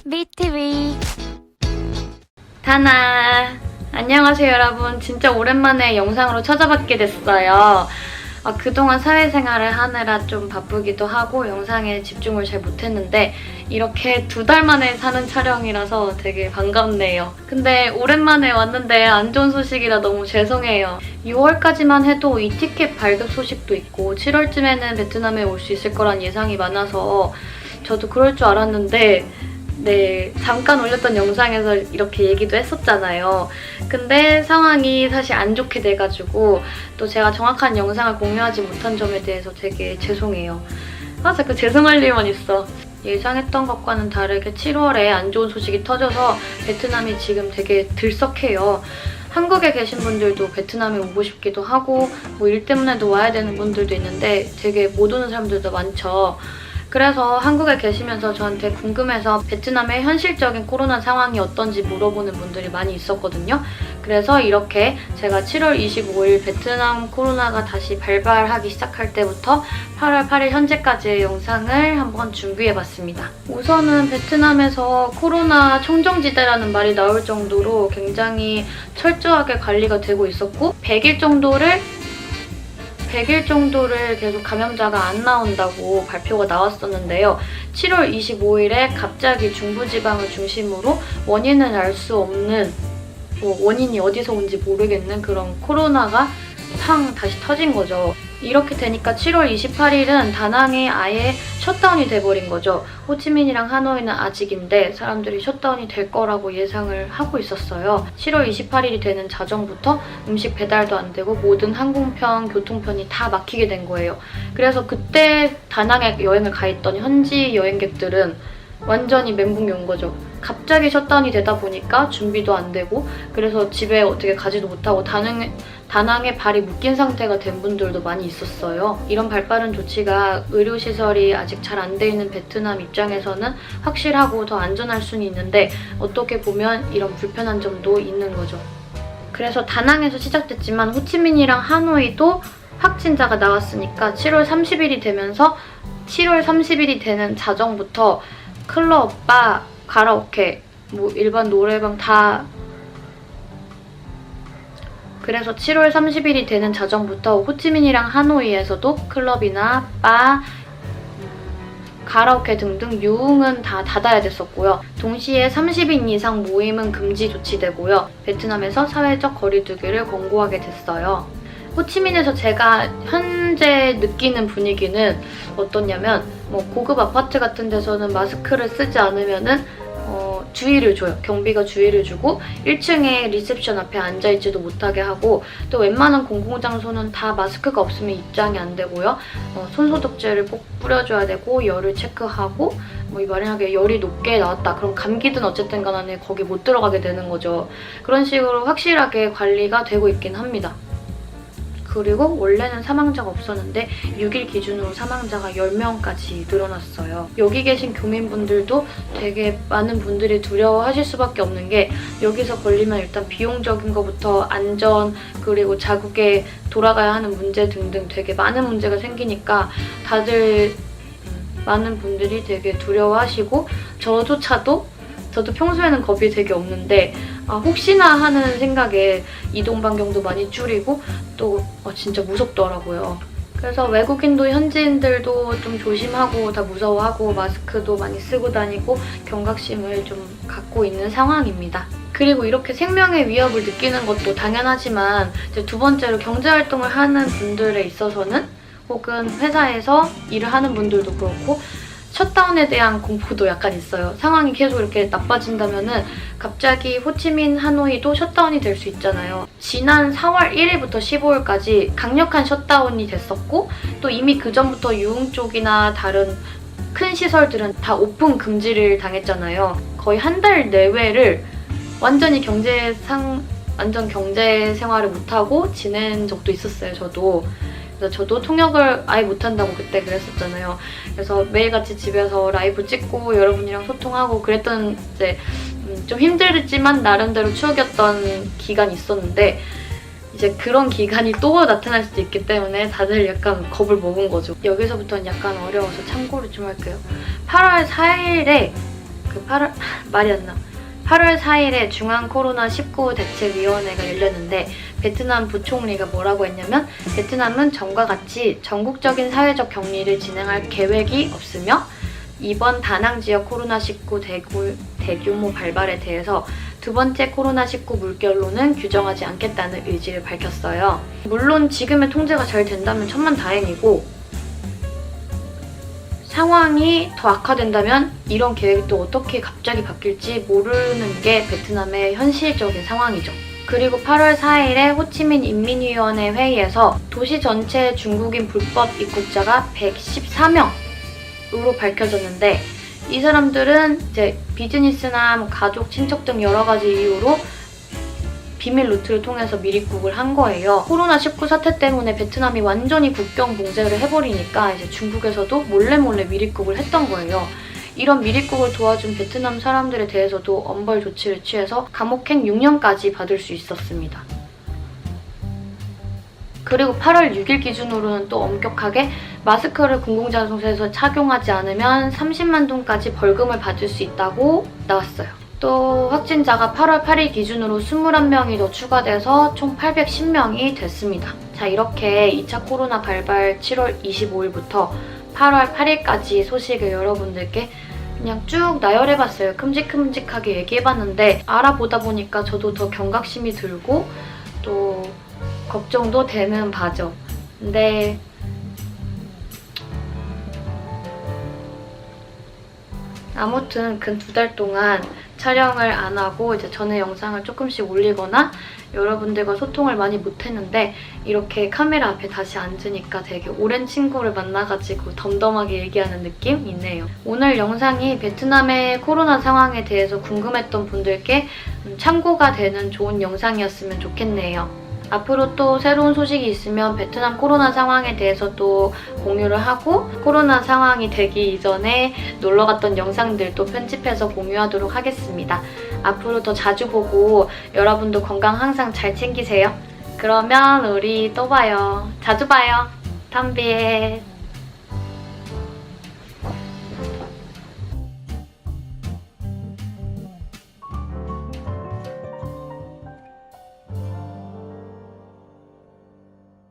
BTV 다나 안녕하세요 여러분. 진짜 오랜만에 영상으로 찾아뵙게 됐어요. 그동안 사회생활을 하느라 좀 바쁘기도 하고 영상에 집중을 잘 못했는데 이렇게 2달 만에 사는 촬영이라서 되게 반갑네요. 근데 오랜만에 왔는데 안 좋은 소식이라 너무 죄송해요. 6월까지만 해도 이 티켓 발급 소식도 있고 7월쯤에는 베트남에 올 수 있을 거란 예상이 많아서 저도 그럴 줄 알았는데 네, 잠깐 올렸던 영상에서 이렇게 얘기도 했었잖아요. 근데 상황이 사실 안 좋게 돼가지고 또 제가 정확한 영상을 공유하지 못한 점에 대해서 되게 죄송해요. 자꾸 죄송할 일만 있어. 예상했던 것과는 다르게 7월에 안 좋은 소식이 터져서 베트남이 지금 되게 들썩해요. 한국에 계신 분들도 베트남에 오고 싶기도 하고 뭐 일 때문에도 와야 되는 분들도 있는데 되게 못 오는 사람들도 많죠. 그래서 한국에 계시면서 저한테 궁금해서 베트남의 현실적인 코로나 상황이 어떤지 물어보는 분들이 많이 있었거든요. 그래서 이렇게 제가 7월 25일 베트남 코로나가 다시 발발하기 시작할 때부터 8월 8일 현재까지의 영상을 한번 준비해봤습니다. 우선은 베트남에서 코로나 청정지대라는 말이 나올 정도로 굉장히 철저하게 관리가 되고 있었고 100일 정도를 계속 감염자가 안 나온다고 발표가 나왔었는데요. 7월 25일에 갑자기 중부지방을 중심으로 원인을 알 수 없는 원인이 어디서 온지 모르겠는 그런 코로나가 다시 터진 거죠. 이렇게 되니까 7월 28일은 다낭이 아예 셧다운이 돼버린 거죠. 호치민이랑 하노이는 아직인데 사람들이 셧다운이 될 거라고 예상을 하고 있었어요. 7월 28일이 되는 자정부터 음식 배달도 안 되고 모든 항공편, 교통편이 다 막히게 된 거예요. 그래서 그때 다낭에 여행을 가 있던 현지 여행객들은 완전히 멘붕이 온 거죠. 갑자기 셧다운이 되다 보니까 준비도 안 되고 그래서 집에 어떻게 가지도 못하고 다낭에 발이 묶인 상태가 된 분들도 많이 있었어요. 이런 발빠른 조치가 의료시설이 아직 잘 안 돼 있는 베트남 입장에서는 확실하고 더 안전할 수는 있는데 어떻게 보면 이런 불편한 점도 있는 거죠. 그래서 다낭에서 시작됐지만 호치민이랑 하노이도 확진자가 나왔으니까 7월 30일이 되면서 7월 30일이 되는 자정부터 클럽, 바, 가라오케, 뭐 일반 노래방 다 그래서 7월 30일이 되는 자정부터 호치민이랑 하노이에서도 클럽이나 바, 가라오케 등등 유흥은 다 닫아야 됐었고요. 동시에 30인 이상 모임은 금지 조치되고요. 베트남에서 사회적 거리두기를 권고하게 됐어요. 호치민에서 제가 현재 느끼는 분위기는 어떠냐면 고급 아파트 같은 데서는 마스크를 쓰지 않으면은 주의를 줘요. 경비가 주의를 주고 1층에 리셉션 앞에 앉아있지도 못하게 하고 또 웬만한 공공장소는 다 마스크가 없으면 입장이 안 되고요. 손소독제를 꼭 뿌려줘야 되고 열을 체크하고 만약에 열이 높게 나왔다 그럼 감기든 어쨌든 간에 거기 못 들어가게 되는 거죠. 그런 식으로 확실하게 관리가 되고 있긴 합니다. 그리고 원래는 사망자가 없었는데 6일 기준으로 사망자가 10명까지 늘어났어요. 여기 계신 교민분들도 되게 많은 분들이 두려워하실 수밖에 없는 게 여기서 걸리면 일단 비용적인 것부터 안전 그리고 자국에 돌아가야 하는 문제 등등 되게 많은 문제가 생기니까 다들 많은 분들이 되게 두려워하시고 저도 평소에는 겁이 되게 없는데 혹시나 하는 생각에 이동 반경도 많이 줄이고 또 진짜 무섭더라고요. 그래서 외국인도 현지인들도 좀 조심하고 다 무서워하고 마스크도 많이 쓰고 다니고 경각심을 좀 갖고 있는 상황입니다. 그리고 이렇게 생명의 위협을 느끼는 것도 당연하지만 이제 두 번째로 경제활동을 하는 분들에 있어서는 혹은 회사에서 일을 하는 분들도 그렇고 셧다운에 대한 공포도 약간 있어요. 상황이 계속 이렇게 나빠진다면은 갑자기 호치민, 하노이도 셧다운이 될 수 있잖아요. 지난 4월 1일부터 15일까지 강력한 셧다운이 됐었고 또 이미 그 전부터 유흥 쪽이나 다른 큰 시설들은 다 오픈 금지를 당했잖아요. 거의 한 달 내외를 완전히 경제 생활을 못하고 지낸 적도 있었어요, 저도. 그래서 저도 통역을 아예 못한다고 그때 그랬었잖아요. 그래서 매일같이 집에서 라이브 찍고 여러분이랑 소통하고 그랬던 이제 좀 힘들지만 나름대로 추억이었던 기간이 있었는데 이제 그런 기간이 또 나타날 수도 있기 때문에 다들 약간 겁을 먹은 거죠. 여기서부터는 약간 어려워서 참고를 좀 할게요. 8월 4일에 그 말이 안 나. 8월 4일에 중앙 코로나19 대책위원회가 열렸는데 베트남 부총리가 뭐라고 했냐면 베트남은 전과 같이 전국적인 사회적 격리를 진행할 계획이 없으며 이번 다낭 지역 코로나19 대규모 발발에 대해서 두 번째 코로나19 물결로는 규정하지 않겠다는 의지를 밝혔어요. 물론 지금의 통제가 잘 된다면 천만다행이고 상황이 더 악화된다면 이런 계획도 어떻게 갑자기 바뀔지 모르는 게 베트남의 현실적인 상황이죠. 그리고 8월 4일에 호치민 인민위원회 회의에서 도시 전체 중국인 불법 입국자가 114명으로 밝혀졌는데 이 사람들은 이제 비즈니스나 뭐 가족, 친척 등 여러 가지 이유로 비밀 루트를 통해서 밀입국을 한 거예요. 코로나19 사태 때문에 베트남이 완전히 국경 봉쇄를 해버리니까 이제 중국에서도 몰래 밀입국을 했던 거예요. 이런 밀입국을 도와준 베트남 사람들에 대해서도 엄벌 조치를 취해서 감옥행 6년까지 받을 수 있었습니다. 그리고 8월 6일 기준으로는 또 엄격하게 마스크를 공공장소에서 착용하지 않으면 30만 동까지 벌금을 받을 수 있다고 나왔어요. 또 확진자가 8월 8일 기준으로 21명이 더 추가돼서 총 810명이 됐습니다. 자, 이렇게 2차 코로나 발발 7월 25일부터 8월 8일까지 소식을 여러분들께 그냥 쭉 나열해봤어요. 큼직큼직하게 얘기해봤는데 알아보다 보니까 저도 더 경각심이 들고 또 걱정도 되는 바죠. 근데 아무튼 근 2달 동안 촬영을 안 하고 이제 전에 영상을 조금씩 올리거나 여러분들과 소통을 많이 못했는데 이렇게 카메라 앞에 다시 앉으니까 되게 오랜 친구를 만나가지고 덤덤하게 얘기하는 느낌이네요. 오늘 영상이 베트남의 코로나 상황에 대해서 궁금했던 분들께 참고가 되는 좋은 영상이었으면 좋겠네요. 앞으로 또 새로운 소식이 있으면 베트남 코로나 상황에 대해서 또 공유를 하고 코로나 상황이 되기 이전에 놀러 갔던 영상들도 편집해서 공유하도록 하겠습니다. 앞으로 더 자주 보고 여러분도 건강 항상 잘 챙기세요. 그러면 우리 또 봐요. 자주 봐요. 탐비에